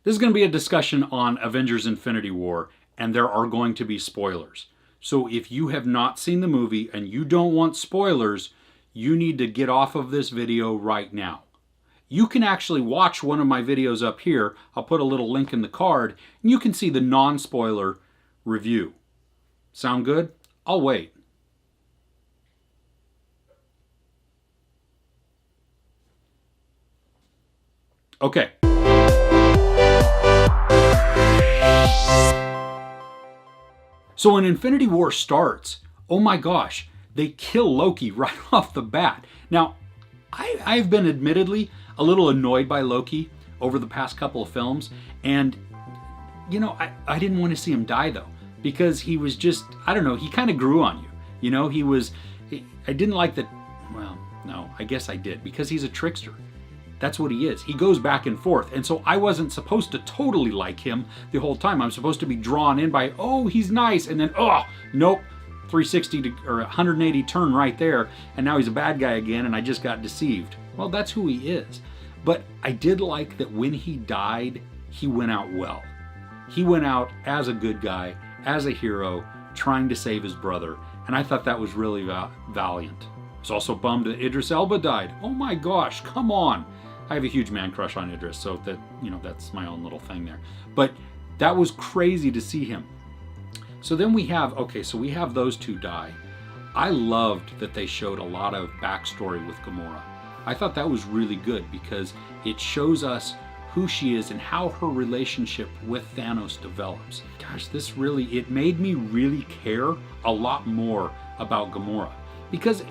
This is going to be a discussion on Avengers Infinity War, and there are going to be spoilers. So if you have not seen the movie and you don't want spoilers, you need to get off of this video right now. You can actually watch one of my videos up here. I'll put a little link in the card, and you can see the non-spoiler review. Sound good? I'll wait. Okay. So when Infinity War starts, oh my gosh, they kill Loki right off the bat. Now, I've been admittedly a little annoyed by Loki over the past couple of films, and you know, I didn't want to see him die though, because he was just, I don't know, he kind of grew on you. You know, I didn't like that, well, no, I guess I did, because he's a trickster. That's what he is. He goes back and forth. And so I wasn't supposed to totally like him the whole time. I'm supposed to be drawn in by, oh, he's nice. And then, oh, nope, 360 or 180 turn right there. And now he's a bad guy again. And I just got deceived. Well, that's who he is. But I did like that when he died, he went out well. He went out as a good guy, as a hero, trying to save his brother. And I thought that was really valiant. I was also bummed that Idris Elba died. Oh my gosh, come on. I have a huge man crush on Idris, so that, you know, that's my own little thing there. But that was crazy to see him. So then we have, okay, so we have those two die. I loved that they showed a lot of backstory with Gamora. I thought that was really good because it shows us who she is and how her relationship with Thanos develops. Gosh, this really, it made me really care a lot more about Gamora. Because,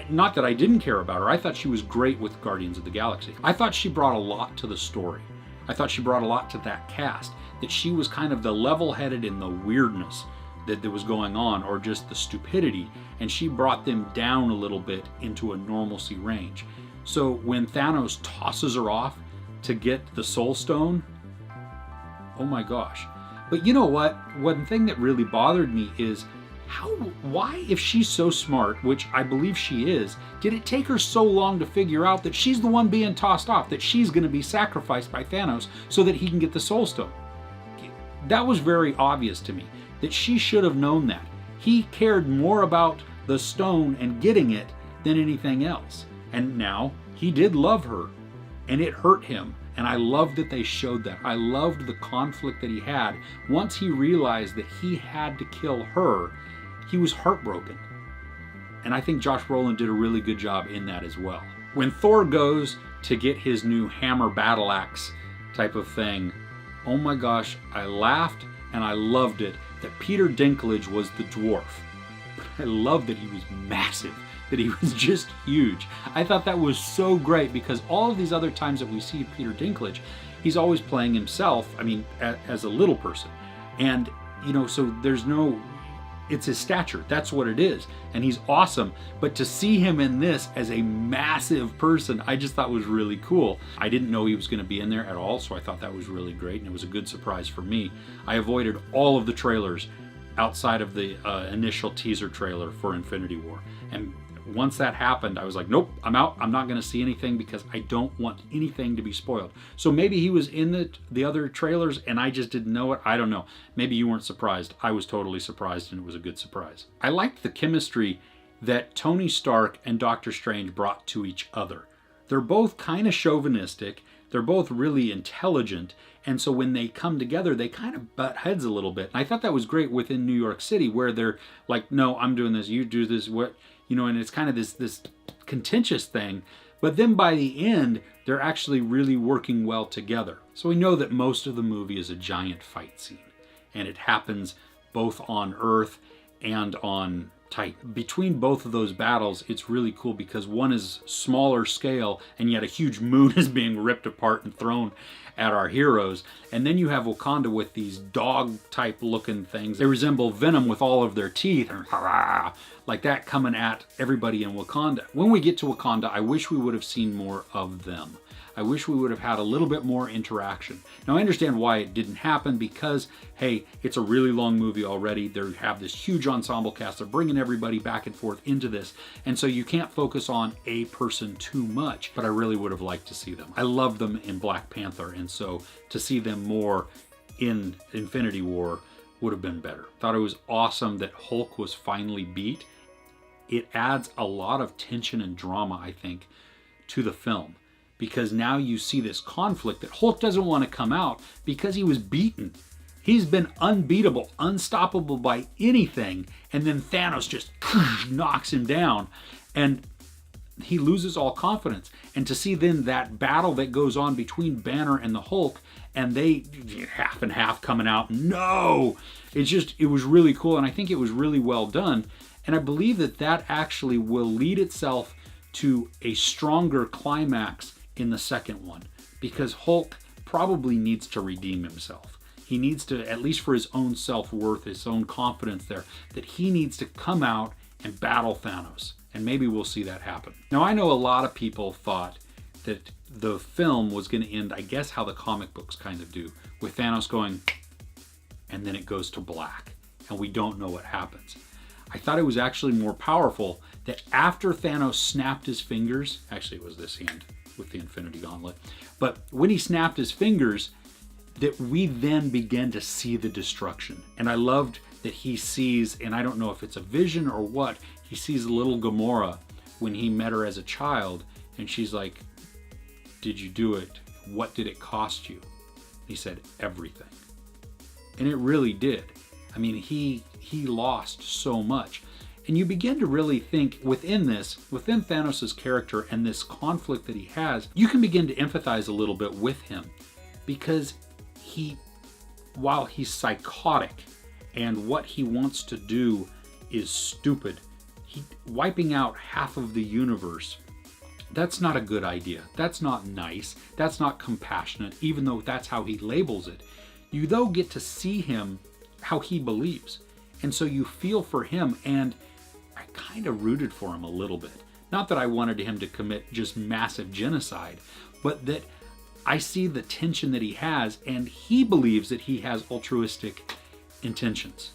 not that I didn't care about her, I thought she was great with Guardians of the Galaxy. I thought she brought a lot to the story. I thought she brought a lot to that cast. That she was kind of the level-headed in the weirdness that was going on, or just the stupidity, and she brought them down a little bit into a normalcy range. So when Thanos tosses her off to get the Soul Stone, oh my gosh. But you know what? One thing that really bothered me is why, if she's so smart, which I believe she is, did it take her so long to figure out that she's the one being tossed off, that she's going to be sacrificed by Thanos so that he can get the Soul Stone? That was very obvious to me, that she should have known that. He cared more about the stone and getting it than anything else. And now, he did love her, and it hurt him. And I loved that they showed that. I loved the conflict that he had. Once he realized that he had to kill her, he was heartbroken. And I think Josh Brolin did a really good job in that as well. When Thor goes to get his new hammer battle axe type of thing, oh my gosh, I laughed and I loved it that Peter Dinklage was the dwarf. I loved that he was massive, that he was just huge. I thought that was so great because all of these other times that we see Peter Dinklage, he's always playing himself, I mean, as a little person. And, you know, so there's no, it's his stature, that's what it is. And he's awesome, but to see him in this as a massive person, I just thought was really cool. I didn't know he was going to be in there at all, so I thought that was really great, and it was a good surprise for me. I avoided all of the trailers outside of the initial teaser trailer for Infinity War. And once that happened, I was like, nope, I'm out. I'm not going to see anything because I don't want anything to be spoiled. So maybe he was in the other trailers and I just didn't know it. I don't know. Maybe you weren't surprised. I was totally surprised, and it was a good surprise. I liked the chemistry that Tony Stark and Dr. Strange brought to each other. They're both kind of chauvinistic. They're both really intelligent. And so when they come together, they kind of butt heads a little bit. And I thought that was great within New York City, where they're like, no, I'm doing this, you do this, what, you know, and it's kind of this contentious thing. But then by the end, they're actually really working well together. So we know that most of the movie is a giant fight scene. And it happens both on Earth and on Titan. Between both of those battles, it's really cool because one is smaller scale, and yet a huge moon is being ripped apart and thrown at our heroes. And then you have Wakanda with these dog type looking things. They resemble Venom with all of their teeth. like that coming at everybody in Wakanda. When we get to Wakanda, I wish we would have seen more of them. I wish we would have had a little bit more interaction. Now, I understand why it didn't happen because, hey, it's a really long movie already. They have this huge ensemble cast. They're bringing everybody back and forth into this. And so you can't focus on a person too much, but I really would have liked to see them. I love them in Black Panther, and so to see them more in Infinity War would have been better. Thought it was awesome that Hulk was finally beat. It adds a lot of tension and drama, I think, to the film. Because now you see this conflict that Hulk doesn't want to come out because he was beaten. He's been unbeatable, unstoppable by anything, and then Thanos just knocks him down, and he loses all confidence. And to see then that battle that goes on between Banner and the Hulk, and they half and half coming out, no! It was really cool, and I think it was really well done. And I believe that that actually will lead itself to a stronger climax in the second one, because Hulk probably needs to redeem himself. He needs to, at least for his own self-worth, his own confidence there, that he needs to come out and battle Thanos. And maybe we'll see that happen. Now, I know a lot of people thought that the film was going to end, I guess, how the comic books kind of do, with Thanos going, and then it goes to black, and we don't know what happens. I thought it was actually more powerful that after Thanos snapped his fingers, actually it was this hand with the Infinity Gauntlet, but when he snapped his fingers, that we then began to see the destruction. And I loved that he sees, and I don't know if it's a vision or what, he sees little Gamora when he met her as a child, and she's like, did you do it? What did it cost you? He said, everything. And it really did. I mean, he lost so much. And you begin to really think within Thanos' character and this conflict that he has, you can begin to empathize a little bit with him, because while he's psychotic and what he wants to do is stupid, wiping out half of the universe, that's not a good idea. That's not nice. That's not compassionate, even though that's how he labels it. You though get to see him how he believes. And so you feel for him, and I kind of rooted for him a little bit. Not that I wanted him to commit just massive genocide, but that I see the tension that he has, and he believes that he has altruistic intentions.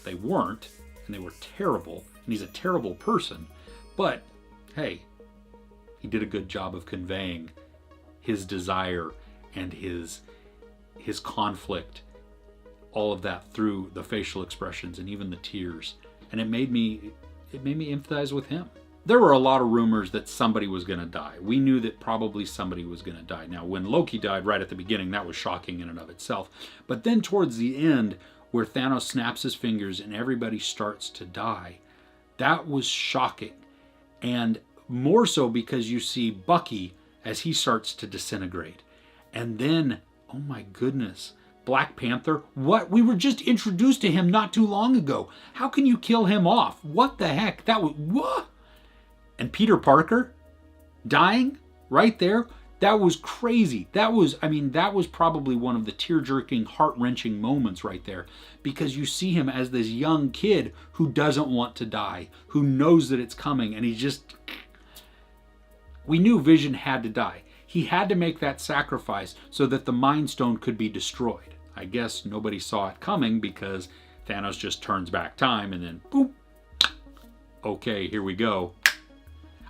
They weren't, and they were terrible, and he's a terrible person, but hey, he did a good job of conveying his desire and his conflict, all of that through the facial expressions and even the tears. And it made me empathize with him. There were a lot of rumors that somebody was going to die. We knew that probably somebody was going to die. Now, when Loki died right at the beginning, that was shocking in and of itself. But then towards the end, where Thanos snaps his fingers and everybody starts to die, that was shocking. And more so because you see Bucky as he starts to disintegrate. And then, oh my goodness, Black Panther, what? We were just introduced to him not too long ago. How can you kill him off? What the heck? That was, what? And Peter Parker dying right there? That was crazy. That was probably one of the tear-jerking, heart-wrenching moments right there, because you see him as this young kid who doesn't want to die, who knows that it's coming, and we knew Vision had to die. He had to make that sacrifice so that the Mind Stone could be destroyed. I guess nobody saw it coming because Thanos just turns back time and then boop. Okay, here we go.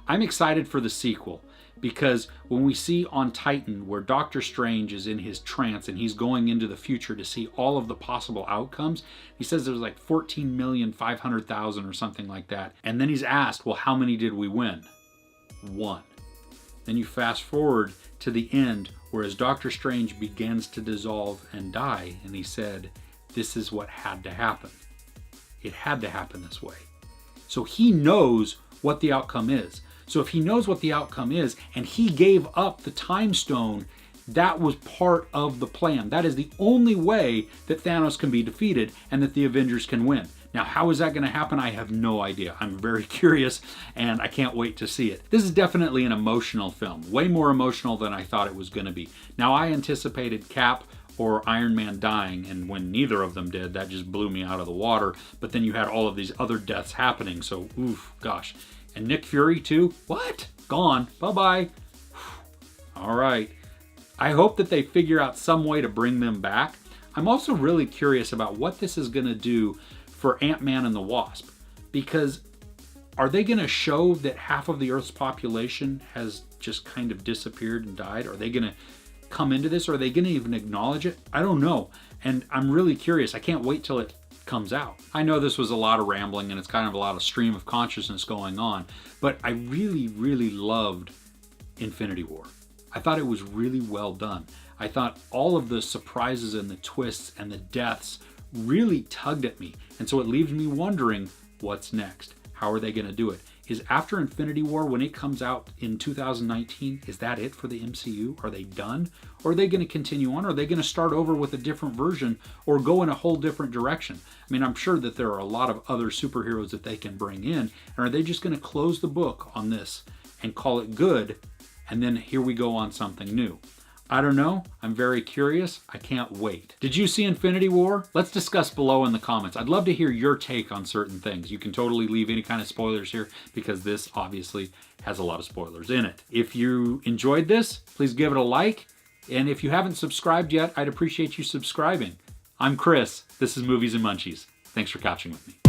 I'm excited for the sequel, because when we see on Titan where Dr. Strange is in his trance and he's going into the future to see all of the possible outcomes, he says there's like 14,500,000 or something like that. And then he's asked, well, how many did we win? 1. Then you fast forward to the end, whereas Dr. Strange begins to dissolve and die, and he said, this is what had to happen. It had to happen this way. So he knows what the outcome is. So if he knows what the outcome is, and he gave up the Time Stone, that was part of the plan. That is the only way that Thanos can be defeated and that the Avengers can win. Now, how is that going to happen? I have no idea. I'm very curious, and I can't wait to see it. This is definitely an emotional film, way more emotional than I thought it was going to be. Now, I anticipated Cap or Iron Man dying, and when neither of them did, that just blew me out of the water. But then you had all of these other deaths happening, so oof, gosh. And Nick Fury too? What? Gone. Bye-bye. All right. I hope that they figure out some way to bring them back. I'm also really curious about what this is going to do for Ant-Man and the Wasp, because are they going to show that half of the Earth's population has just kind of disappeared and died? Are they going to come into this? Or are they going to even acknowledge it? I don't know. And I'm really curious. I can't wait till it comes out. I know this was a lot of rambling and it's kind of a lot of stream of consciousness going on, but I really, really loved Infinity War. I thought it was really well done. I thought all of the surprises and the twists and the deaths really tugged at me. And so it leaves me wondering, what's next? How are they going to do it? Is after Infinity War, when it comes out in 2019, is that it for the MCU? Are they done? Or are they going to continue on? Are they going to start over with a different version or go in a whole different direction? I mean, I'm sure that there are a lot of other superheroes that they can bring in. And are they just going to close the book on this and call it good? And then here we go on something new. I don't know. I'm very curious. I can't wait. Did you see Infinity War? Let's discuss below in the comments. I'd love to hear your take on certain things. You can totally leave any kind of spoilers here because this obviously has a lot of spoilers in it. If you enjoyed this, please give it a like. And if you haven't subscribed yet, I'd appreciate you subscribing. I'm Chris. This is Movies and Munchies. Thanks for couching with me.